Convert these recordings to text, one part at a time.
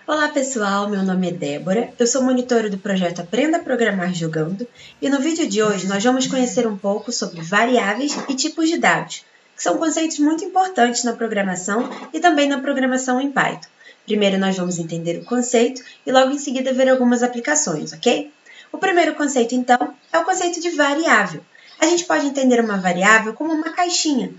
Olá pessoal, meu nome é Débora, eu sou monitora do projeto Aprenda a Programar Jogando e no vídeo de hoje nós vamos conhecer um pouco sobre variáveis e tipos de dados, que são conceitos muito importantes na programação e também na programação em Python. Primeiro nós vamos entender o conceito e logo em seguida ver algumas aplicações, ok? O primeiro conceito então é o conceito de variável. A gente pode entender uma variável como uma caixinha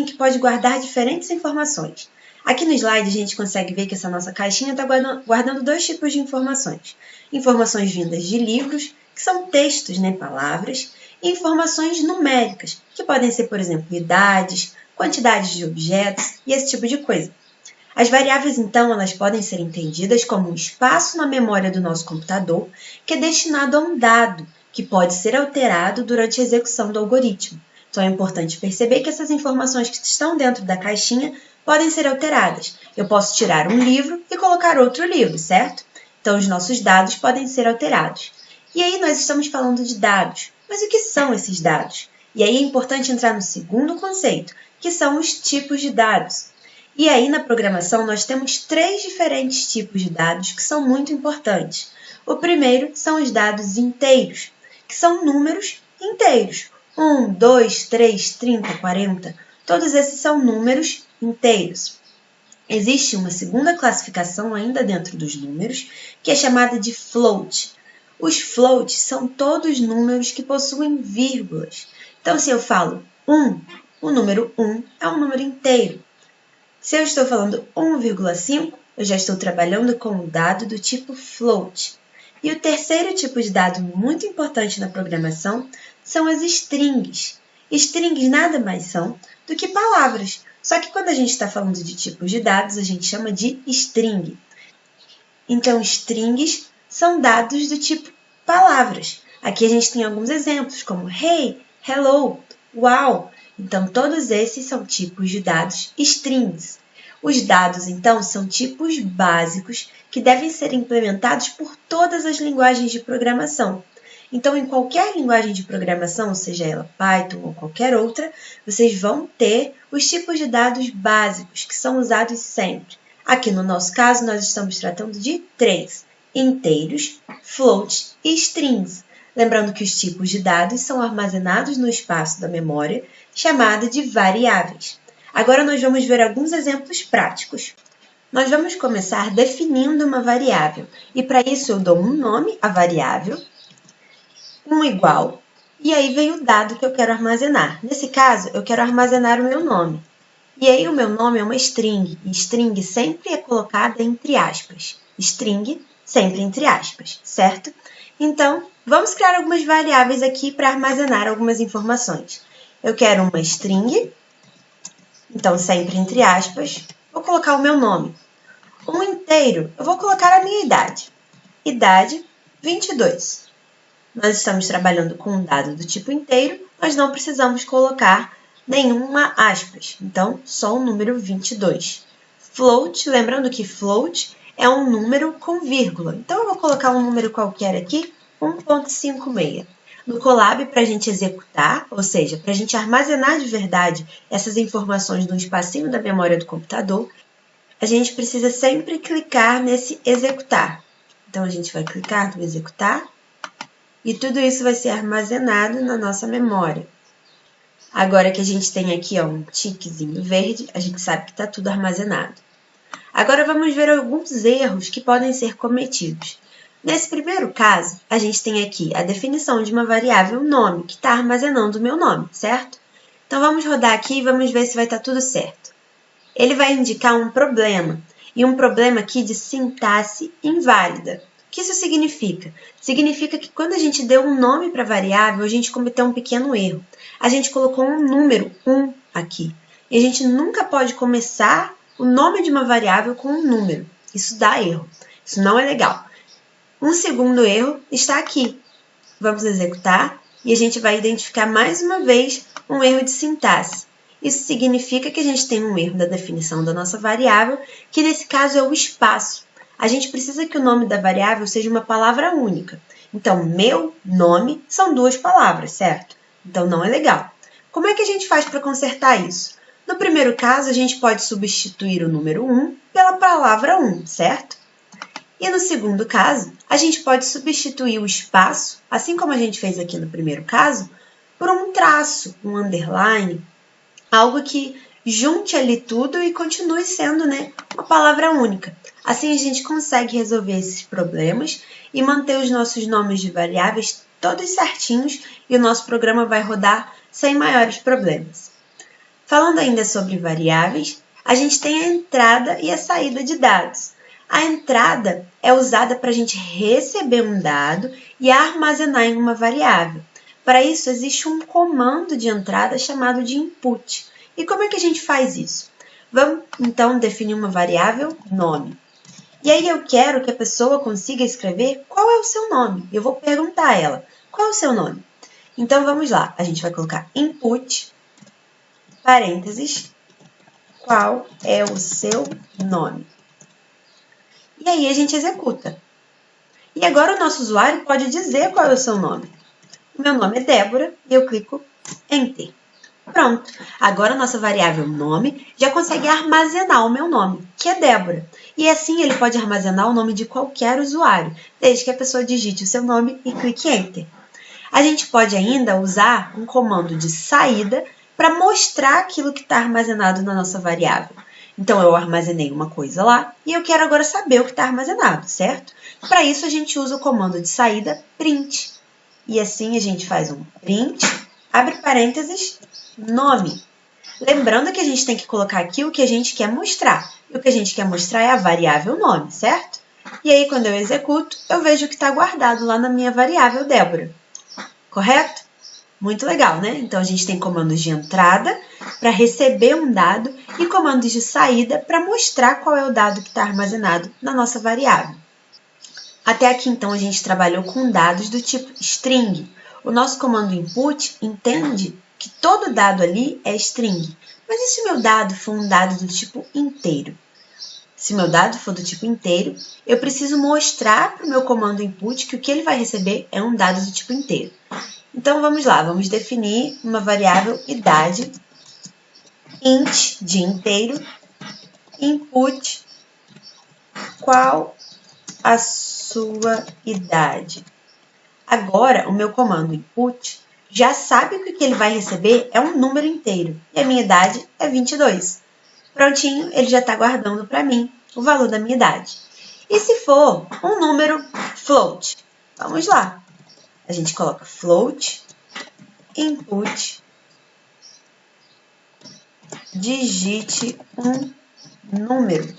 que pode guardar diferentes informações. Aqui no slide a gente consegue ver que essa nossa caixinha está guardando dois tipos de informações. Informações vindas de livros, que são textos, palavras, e informações numéricas, que podem ser, por exemplo, idades, quantidades de objetos e esse tipo de coisa. As variáveis, então, elas podem ser entendidas como um espaço na memória do nosso computador que é destinado a um dado, que pode ser alterado durante a execução do algoritmo. Então, é importante perceber que essas informações que estão dentro da caixinha podem ser alteradas. Eu posso tirar um livro e colocar outro livro, certo? Então, os nossos dados podem ser alterados. E aí, nós estamos falando de dados. Mas o que são esses dados? E aí, é importante entrar no segundo conceito, que são os tipos de dados. E aí, na programação, nós temos três diferentes tipos de dados que são muito importantes. O primeiro são os dados inteiros, que são números inteiros. 1, 2, 3, 30, 40. Todos esses são números inteiros. Existe uma segunda classificação ainda dentro dos números, que é chamada de float. Os floats são todos números que possuem vírgulas. Então, se eu falo 1, o número 1 é um número inteiro. Se eu estou falando 1,5, eu já estou trabalhando com um dado do tipo float. E o terceiro tipo de dado muito importante na programação são as strings. Strings nada mais são do que palavras. Só que quando a gente está falando de tipos de dados, a gente chama de string. Então, strings são dados do tipo palavras. Aqui a gente tem alguns exemplos, como hey, hello, wow. Então, todos esses são tipos de dados strings. Os dados, então, são tipos básicos que devem ser implementados por todas as linguagens de programação. Então, em qualquer linguagem de programação, seja ela Python ou qualquer outra, vocês vão ter os tipos de dados básicos, que são usados sempre. Aqui no nosso caso, nós estamos tratando de três: inteiros, float e strings. Lembrando que os tipos de dados são armazenados no espaço da memória, chamada de variáveis. Agora nós vamos ver alguns exemplos práticos. Nós vamos começar definindo uma variável, e para isso eu dou um nome à variável, um igual, e aí vem o dado que eu quero armazenar. Nesse caso, eu quero armazenar o meu nome. E aí o meu nome é uma string, e string sempre é colocada entre aspas. String sempre entre aspas, certo? Então, vamos criar algumas variáveis aqui para armazenar algumas informações. Eu quero uma string, então sempre entre aspas, vou colocar o meu nome. Um inteiro, eu vou colocar a minha idade. Idade, 22. Nós estamos trabalhando com um dado do tipo inteiro, nós não precisamos colocar nenhuma aspas. Então, só o número 22. Float, lembrando que float é um número com vírgula. Então, eu vou colocar um número qualquer aqui, 1.56. No Colab, para a gente executar, ou seja, para a gente armazenar de verdade essas informações no espacinho da memória do computador, a gente precisa sempre clicar nesse executar. Então, a gente vai clicar no executar e tudo isso vai ser armazenado na nossa memória. Agora que a gente tem aqui um tiquezinho verde, a gente sabe que está tudo armazenado. Agora vamos ver alguns erros que podem ser cometidos. Nesse primeiro caso, a gente tem aqui a definição de uma variável nome, que está armazenando o meu nome, certo? Então, vamos rodar aqui e vamos ver se vai estar tudo certo. Ele vai indicar um problema, e um problema aqui de sintaxe inválida. O que isso significa? Significa que quando a gente deu um nome para a variável, a gente cometeu um pequeno erro. A gente colocou um número 1 aqui. E a gente nunca pode começar o nome de uma variável com um número. Isso dá erro. Isso não é legal. Um segundo erro está aqui. Vamos executar e a gente vai identificar mais uma vez um erro de sintaxe. Isso significa que a gente tem um erro da definição da nossa variável, que nesse caso é o espaço. A gente precisa que o nome da variável seja uma palavra única. Então, meu nome são duas palavras, certo? Então, não é legal. Como é que a gente faz para consertar isso? No primeiro caso, a gente pode substituir o número 1 pela palavra 1, certo? E no segundo caso, a gente pode substituir o espaço, assim como a gente fez aqui no primeiro caso, por um traço, um underline, algo que junte ali tudo e continue sendo, né, uma palavra única. Assim a gente consegue resolver esses problemas e manter os nossos nomes de variáveis todos certinhos e o nosso programa vai rodar sem maiores problemas. Falando ainda sobre variáveis, a gente tem a entrada e a saída de dados. A entrada é usada para a gente receber um dado e armazenar em uma variável. Para isso, existe um comando de entrada chamado de input. E como é que a gente faz isso? Vamos, então, definir uma variável nome. E aí eu quero que a pessoa consiga escrever qual é o seu nome. Eu vou perguntar a ela, qual é o seu nome? Então, vamos lá. A gente vai colocar input, parênteses, qual é o seu nome? E aí a gente executa. E agora o nosso usuário pode dizer qual é o seu nome. O meu nome é Débora e eu clico Enter. Pronto, agora a nossa variável nome já consegue armazenar o meu nome, que é Débora. E assim ele pode armazenar o nome de qualquer usuário, desde que a pessoa digite o seu nome e clique Enter. A gente pode ainda usar um comando de saída para mostrar aquilo que está armazenado na nossa variável. Então, eu armazenei uma coisa lá e eu quero agora saber o que está armazenado, certo? Para isso, a gente usa o comando de saída print. E assim, a gente faz um print, abre parênteses, nome. Lembrando que a gente tem que colocar aqui o que a gente quer mostrar. E o que a gente quer mostrar é a variável nome, certo? E aí, quando eu executo, eu vejo que está guardado lá na minha variável Débora. Correto? Muito legal, né? Então, a gente tem comandos de entrada para receber um dado e comandos de saída para mostrar qual é o dado que está armazenado na nossa variável. Até aqui, então, a gente trabalhou com dados do tipo string. O nosso comando input entende que todo dado ali é string. Mas e se o meu dado for um dado do tipo inteiro? Se meu dado for do tipo inteiro, eu preciso mostrar para o meu comando input que o que ele vai receber é um dado do tipo inteiro. Então, vamos lá, vamos definir uma variável idade, int de inteiro, input, qual a sua idade. Agora, o meu comando input já sabe que o que ele vai receber é um número inteiro, e a minha idade é 22. Prontinho, ele já está guardando para mim o valor da minha idade. E se for um número float? Vamos lá. A gente coloca float, input, digite um número.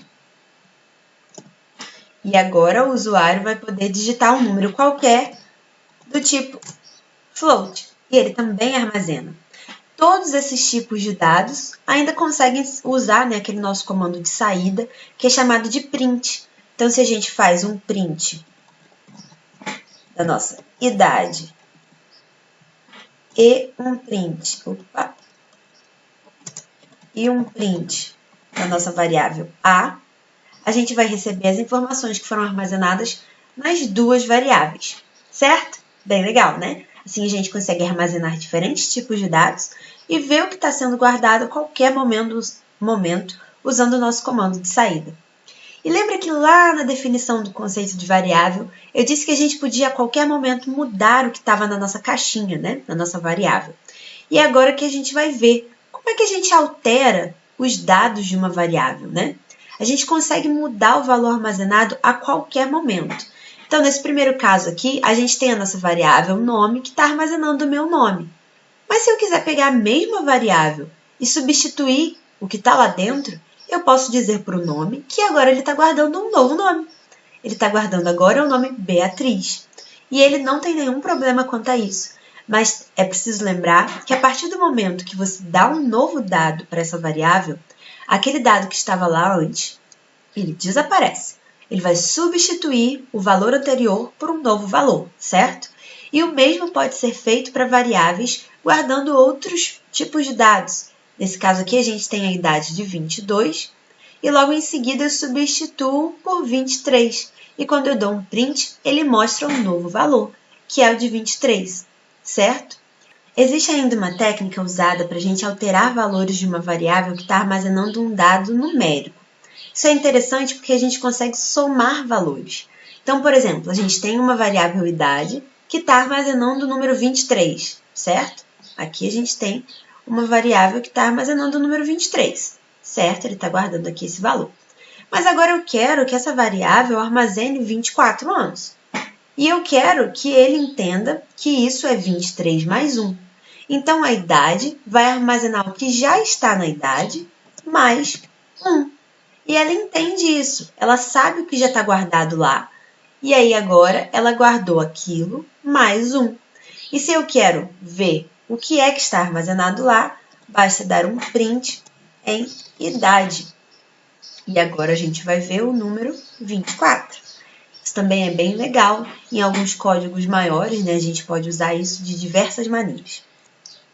E agora o usuário vai poder digitar um número qualquer do tipo float. E ele também armazena. Todos esses tipos de dados ainda conseguem usar, né, aquele nosso comando de saída, que é chamado de print. Então, se a gente faz um print da nossa idade e um print, da nossa variável a gente vai receber as informações que foram armazenadas nas duas variáveis, certo? Bem legal, né? Assim a gente consegue armazenar diferentes tipos de dados e ver o que está sendo guardado a qualquer momento usando o nosso comando de saída. E lembra que lá na definição do conceito de variável, eu disse que a gente podia a qualquer momento mudar o que estava na nossa caixinha, né? Na nossa variável. E agora que a gente vai ver como é que a gente altera os dados de uma variável, né? A gente consegue mudar o valor armazenado a qualquer momento. Então, nesse primeiro caso aqui, a gente tem a nossa variável nome que está armazenando o meu nome. Mas se eu quiser pegar a mesma variável e substituir o que está lá dentro, eu posso dizer para o nome que agora ele está guardando um novo nome. Ele está guardando agora o nome Beatriz. E ele não tem nenhum problema quanto a isso. Mas é preciso lembrar que a partir do momento que você dá um novo dado para essa variável, aquele dado que estava lá antes, ele desaparece. Ele vai substituir o valor anterior por um novo valor, certo? E o mesmo pode ser feito para variáveis guardando outros tipos de dados. Nesse caso aqui, a gente tem a idade de 22 e logo em seguida eu substituo por 23. E quando eu dou um print, ele mostra um novo valor, que é o de 23, certo? Existe ainda uma técnica usada para a gente alterar valores de uma variável que está armazenando um dado numérico. Isso é interessante porque a gente consegue somar valores. Então, por exemplo, a gente tem uma variável idade que está armazenando o número 23, certo? Aqui a gente tem uma variável que está armazenando o número 23, certo? Ele está guardando aqui esse valor. Mas agora eu quero que essa variável armazene 24 anos. E eu quero que ele entenda que isso é 23 mais 1. Então, a idade vai armazenar o que já está na idade mais 1. E ela entende isso. Ela sabe o que já está guardado lá. E aí, agora, ela guardou aquilo mais 1. E se eu quero ver o que é que está armazenado lá, basta dar um print em idade. E agora a gente vai ver o número 24. Isso também é bem legal. Em alguns códigos maiores, né, a gente pode usar isso de diversas maneiras.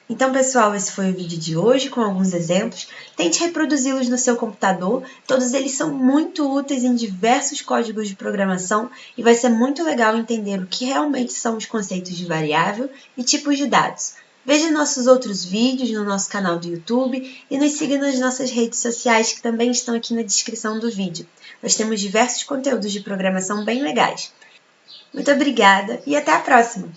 Então, pessoal, esse foi o vídeo de hoje com alguns exemplos. Tente reproduzi-los no seu computador. Todos eles são muito úteis em diversos códigos de programação e vai ser muito legal entender o que realmente são os conceitos de variável e tipos de dados. Veja nossos outros vídeos no nosso canal do YouTube e nos siga nas nossas redes sociais que também estão aqui na descrição do vídeo. Nós temos diversos conteúdos de programação bem legais. Muito obrigada e até a próxima!